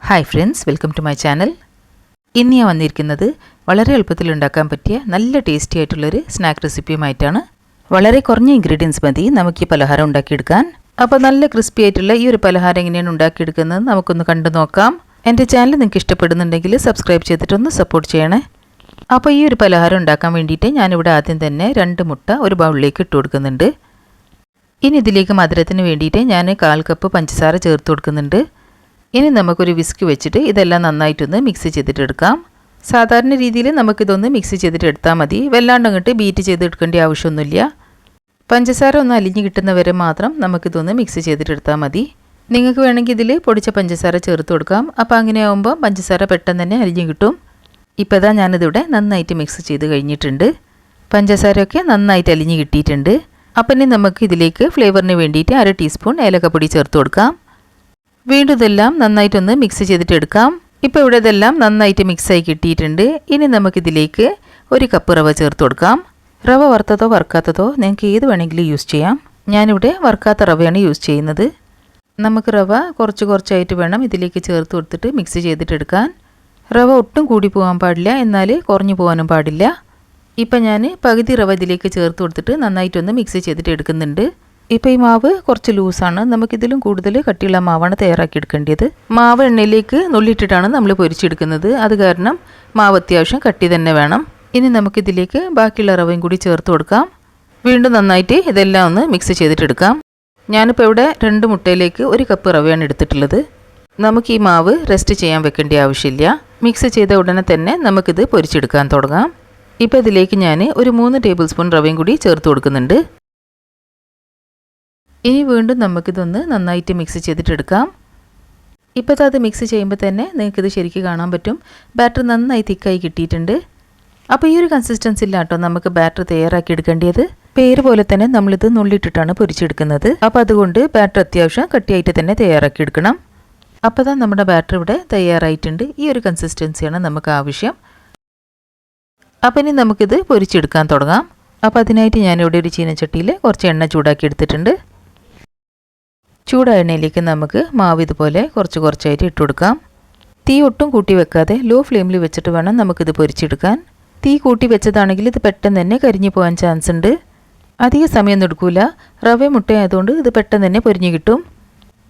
Hi friends, welcome to my channel. ഇന്ന് ഞാൻ വന്നിരിക്കുന്നത് വളരെ എളുപ്പത്തിൽ ഉണ്ടാക്കാൻ പറ്റിയ നല്ല ടേസ്റ്റി ആയിട്ടുള്ളൊരു സ്നാക്ക് റെസിപ്പിയുമായിട്ടാണ്. വളരെ കുറഞ്ഞ ഇൻഗ്രീഡിയൻസ് മതി നമുക്ക് ഈ പലഹാരം ഉണ്ടാക്കിയെടുക്കാൻ. അപ്പോൾ നല്ല ക്രിസ്പി ആയിട്ടുള്ള ഈ ഒരു പലഹാരം എങ്ങനെയാണ് ഉണ്ടാക്കിയെടുക്കുന്നത് നമുക്കൊന്ന് കണ്ടു നോക്കാം. എൻ്റെ ചാനൽ നിങ്ങൾക്ക് ഇഷ്ടപ്പെടുന്നുണ്ടെങ്കിൽ സബ്സ്ക്രൈബ് ചെയ്തിട്ടൊന്ന് സപ്പോർട്ട് ചെയ്യണേ. അപ്പോൾ ഈ ഒരു പലഹാരം ഉണ്ടാക്കാൻ വേണ്ടിയിട്ട് ഞാനിവിടെ ആദ്യം തന്നെ 2 മുട്ട ഒരു ബൗളിലേക്ക് ഇട്ട് കൊടുക്കുന്നുണ്ട്. ഇനി ഇതിലേക്ക് മധുരത്തിന് വേണ്ടിയിട്ട് ഞാൻ 1/4 കപ്പ് പഞ്ചസാര ചേർത്ത് കൊടുക്കുന്നുണ്ട്. ഇനി നമുക്കൊരു വിസ്ക് വെച്ചിട്ട് ഇതെല്ലാം നന്നായിട്ടൊന്ന് മിക്സ് ചെയ്തിട്ടെടുക്കാം. സാധാരണ രീതിയിൽ നമുക്കിതൊന്ന് മിക്സ് ചെയ്തിട്ടെടുത്താൽ മതി. വല്ലാണ്ട് അങ്ങോട്ട് ബീറ്റ് ചെയ്തെടുക്കേണ്ട ആവശ്യമൊന്നുമില്ല. പഞ്ചസാര ഒന്ന് അലിഞ്ഞ് കിട്ടുന്നവരെ മാത്രം നമുക്കിതൊന്ന് മിക്സ് ചെയ്തിട്ടെടുത്താൽ മതി. നിങ്ങൾക്ക് വേണമെങ്കിൽ ഇതിൽ പൊടിച്ച പഞ്ചസാര ചേർത്ത് കൊടുക്കാം. അപ്പോൾ അങ്ങനെ ആകുമ്പോൾ പഞ്ചസാര പെട്ടെന്ന് തന്നെ അലിഞ്ഞ് കിട്ടും. ഇപ്പോൾ ഇതാ ഞാനിതിവിടെ നന്നായിട്ട് മിക്സ് ചെയ്ത് കഴിഞ്ഞിട്ടുണ്ട്. പഞ്ചസാരയൊക്കെ നന്നായിട്ട് അലിഞ്ഞ് കിട്ടിയിട്ടുണ്ട്. അപ്പം ഇനി നമുക്ക് ഇതിലേക്ക് ഫ്ലേവറിന് വേണ്ടിയിട്ട് 1/2 ടീസ്പൂൺ ഏലക്കപ്പൊടി ചേർത്ത് കൊടുക്കാം. വീണ്ടും ഇതെല്ലാം നന്നായിട്ടൊന്ന് മിക്സ് ചെയ്തിട്ടെടുക്കാം. ഇപ്പോൾ ഇവിടെ ഇതെല്ലാം നന്നായിട്ട് മിക്സായി കിട്ടിയിട്ടുണ്ട്. ഇനി നമുക്കിതിലേക്ക് 1 കപ്പ് റവ ചേർത്ത് കൊടുക്കാം. റവ വറുത്തതോ വറുക്കാത്തതോ നിങ്ങൾക്ക് ഏത് വേണമെങ്കിലും യൂസ് ചെയ്യാം. ഞാനിവിടെ വറുക്കാത്ത റവയാണ് യൂസ് ചെയ്യുന്നത്. നമുക്ക് റവ കുറച്ചായിട്ട് വേണം ഇതിലേക്ക് ചേർത്ത് കൊടുത്തിട്ട് മിക്സ് ചെയ്തിട്ടെടുക്കാൻ. റവ ഒട്ടും കൂടി പോകാൻ പാടില്ല, എന്നാൽ കുറഞ്ഞു പോകാനും പാടില്ല. ഇപ്പം ഞാൻ പകുതി റവ ഇതിലേക്ക് ചേർത്ത് കൊടുത്തിട്ട് നന്നായിട്ടൊന്ന് മിക്സ് ചെയ്തിട്ട് എടുക്കുന്നുണ്ട്. ഇപ്പോൾ ഈ മാവ് കുറച്ച് ലൂസാണ്. നമുക്കിതിലും കൂടുതൽ കട്ടിയുള്ള മാവാണ് തയ്യാറാക്കിയെടുക്കേണ്ടത്. മാവ് എണ്ണയിലേക്ക് നുള്ളിയിട്ടിട്ടാണ് നമ്മൾ പൊരിച്ചെടുക്കുന്നത്. അത് കാരണം മാവ് അത്യാവശ്യം കട്ടി തന്നെ വേണം. ഇനി നമുക്കിതിലേക്ക് ബാക്കിയുള്ള റവയും കൂടി ചേർത്ത് കൊടുക്കാം. വീണ്ടും നന്നായിട്ട് ഇതെല്ലാം ഒന്ന് മിക്സ് ചെയ്തിട്ടെടുക്കാം. ഞാനിപ്പോൾ ഇവിടെ 2 മുട്ടയിലേക്ക് 1 കപ്പ് റവയാണ് എടുത്തിട്ടുള്ളത്. നമുക്ക് ഈ മാവ് റെസ്റ്റ് ചെയ്യാൻ വെക്കേണ്ട ആവശ്യമില്ല. മിക്സ് ചെയ്ത ഉടനെ തന്നെ നമുക്കിത് പൊരിച്ചെടുക്കാൻ തുടങ്ങാം. ഇപ്പോൾ ഇതിലേക്ക് ഞാൻ ഒരു 3 ടേബിൾ സ്പൂൺ റവയും കൂടി ചേർത്ത് കൊടുക്കുന്നുണ്ട്. ഇനി വീണ്ടും നമുക്കിതൊന്ന് നന്നായിട്ട് മിക്സ് ചെയ്തിട്ടെടുക്കാം. ഇപ്പോൾ അത് മിക്സ് ചെയ്യുമ്പോൾ തന്നെ നിങ്ങൾക്കിത് ശരിക്കും കാണാൻ പറ്റും. ബാറ്റർ നന്നായി തിക്കായി കിട്ടിയിട്ടുണ്ട്. അപ്പോൾ ഈ ഒരു കൺസിസ്റ്റൻസിയിലാട്ടോ നമുക്ക് ബാറ്റർ തയ്യാറാക്കി എടുക്കേണ്ടത്. പേര് പോലെ തന്നെ നമ്മളിത് നുള്ളിയിട്ടിട്ടാണ് പൊരിച്ചെടുക്കുന്നത്. അപ്പോൾ അതുകൊണ്ട് ബാറ്റർ അത്യാവശ്യം കട്ടിയായിട്ട് തന്നെ തയ്യാറാക്കി എടുക്കണം. അപ്പോൾ നമ്മുടെ ബാറ്റർ ഇവിടെ തയ്യാറായിട്ടുണ്ട്. ഈ ഒരു കൺസിസ്റ്റൻസിയാണ് നമുക്ക് ആവശ്യം. അപ്പോൾ ഇനി നമുക്കിത് പൊരിച്ചെടുക്കാൻ തുടങ്ങാം. അപ്പോൾ അതിനായിട്ട് ഞാനിവിടെ ഒരു ചീനച്ചട്ടിയിൽ കുറച്ച് എണ്ണ ചൂടാക്കി എടുത്തിട്ടുണ്ട്. ചൂടായ എണ്ണയിലേക്ക് നമുക്ക് മാവ് ഇതുപോലെ കുറച്ചായിട്ട് ഇട്ട് കൊടുക്കാം. തീ ഒട്ടും കൂട്ടി വെക്കാതെ ലോ ഫ്ലെയിമിൽ വെച്ചിട്ട് വേണം നമുക്കിത് പൊരിച്ചെടുക്കാൻ. തീ കൂട്ടി വെച്ചതാണെങ്കിൽ ഇത് പെട്ടെന്ന് തന്നെ കരിഞ്ഞു പോകാൻ ചാൻസ് ഉണ്ട്. അധിക സമയമൊന്നും എടുക്കില്ല. റവ മുട്ടയായതുകൊണ്ട് ഇത് പെട്ടെന്ന് തന്നെ പൊരിഞ്ഞു കിട്ടും.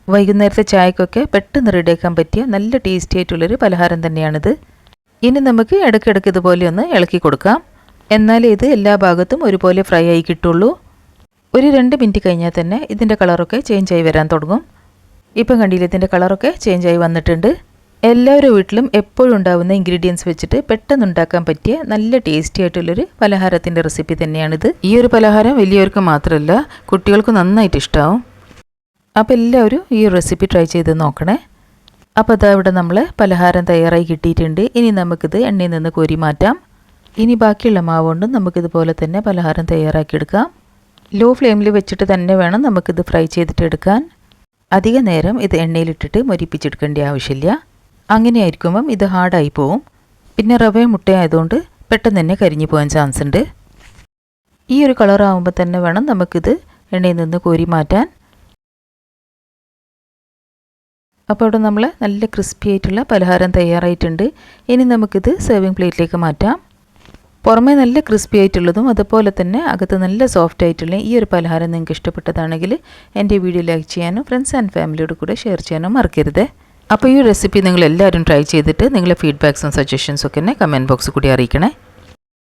വൈകുന്നേരത്തെ ചായക്കൊക്കെ പെട്ടെന്ന് റെഡിയാക്കാൻ പറ്റിയ നല്ല ടേസ്റ്റി ആയിട്ടുള്ളൊരു പലഹാരം തന്നെയാണിത്. ഇനി നമുക്ക് ഇടയ്ക്കിടയ്ക്ക് ഇതുപോലെ ഒന്ന് ഇളക്കി കൊടുക്കാം. എന്നാലേ ഇത് എല്ലാ ഭാഗത്തും ഒരുപോലെ ഫ്രൈ ആയി കിട്ടുള്ളൂ. ഒരു 2 മിനിറ്റ് കഴിഞ്ഞാൽ തന്നെ ഇതിൻ്റെ കളറൊക്കെ ചേഞ്ചായി വരാൻ തുടങ്ങും. ഇപ്പം കണ്ടില്ലേ, ഇതിൻ്റെ കളറൊക്കെ ചേഞ്ചായി വന്നിട്ടുണ്ട്. എല്ലാവരുടെ വീട്ടിലും എപ്പോഴും ഉണ്ടാകുന്ന ഇൻഗ്രീഡിയൻസ് വെച്ചിട്ട് പെട്ടെന്ന് ഉണ്ടാക്കാൻ പറ്റിയ നല്ല ടേസ്റ്റി ആയിട്ടുള്ളൊരു പലഹാരത്തിൻ്റെ റെസിപ്പി തന്നെയാണിത്. ഈ ഒരു പലഹാരം വലിയവർക്ക് മാത്രമല്ല കുട്ടികൾക്ക് നന്നായിട്ട് ഇഷ്ടമാവും. അപ്പോൾ എല്ലാവരും ഈ റെസിപ്പി ട്രൈ ചെയ്ത് നോക്കണേ. അപ്പോൾ അതാ ഇവിടെ നമ്മൾ പലഹാരം തയ്യാറായി കിട്ടിയിട്ടുണ്ട്. ഇനി നമുക്കിത് എണ്ണയിൽ നിന്ന് കോരി മാറ്റാം. ഇനി ബാക്കിയുള്ള മാവ് കൊണ്ട് നമുക്കിതുപോലെ തന്നെ പലഹാരം തയ്യാറാക്കിയെടുക്കാം. ലോ ഫ്ലെയിമിൽ വെച്ചിട്ട് തന്നെ വേണം നമുക്കിത് ഫ്രൈ ചെയ്തിട്ടെടുക്കാൻ. അധിക നേരം ഇത് എണ്ണയിലിട്ടിട്ട് മൊരിപ്പിച്ചെടുക്കേണ്ട ആവശ്യമില്ല. അങ്ങനെ ആയിരിക്കുമ്പം ഇത് ഹാർഡായി പോവും. പിന്നെ റവയും മുട്ടയായതുകൊണ്ട് പെട്ടെന്ന് തന്നെ കരിഞ്ഞു പോകാൻ ചാൻസ് ഉണ്ട്. ഈ ഒരു കളറാകുമ്പോൾ തന്നെ വേണം നമുക്കിത് എണ്ണയിൽ നിന്ന് കോരി മാറ്റാൻ. അപ്പോൾ ഇവിടെ നമ്മൾ നല്ല ക്രിസ്പി ആയിട്ടുള്ള പലഹാരം തയ്യാറായിട്ടുണ്ട്. ഇനി നമുക്കിത് സെർവിങ് പ്ലേറ്റിലേക്ക് മാറ്റാം. പുറമേ നല്ല ക്രിസ്പി ആയിട്ടുള്ളതും അതുപോലെ തന്നെ അകത്ത് നല്ല സോഫ്റ്റ് ആയിട്ടുള്ള ഈ ഒരു പലഹാരം നിങ്ങൾക്ക് ഇഷ്ടപ്പെട്ടതാണെങ്കിൽ എൻ്റെ വീഡിയോ ലൈക്ക് ചെയ്യാനും ഫ്രണ്ട്സ് ആൻഡ് ഫാമിലിയോട് കൂടെ ഷെയർ ചെയ്യാനും മറക്കരുത്. അപ്പോൾ ഈ റെസിപ്പി നിങ്ങൾ എല്ലാവരും ട്രൈ ചെയ്തിട്ട് നിങ്ങളുടെ ഫീഡ്ബാക്സും സജഷൻസും ഒക്കെ എന്നെ കമൻറ്റ് ബോക്സിൽ കൂടി അറിയിക്കണേ.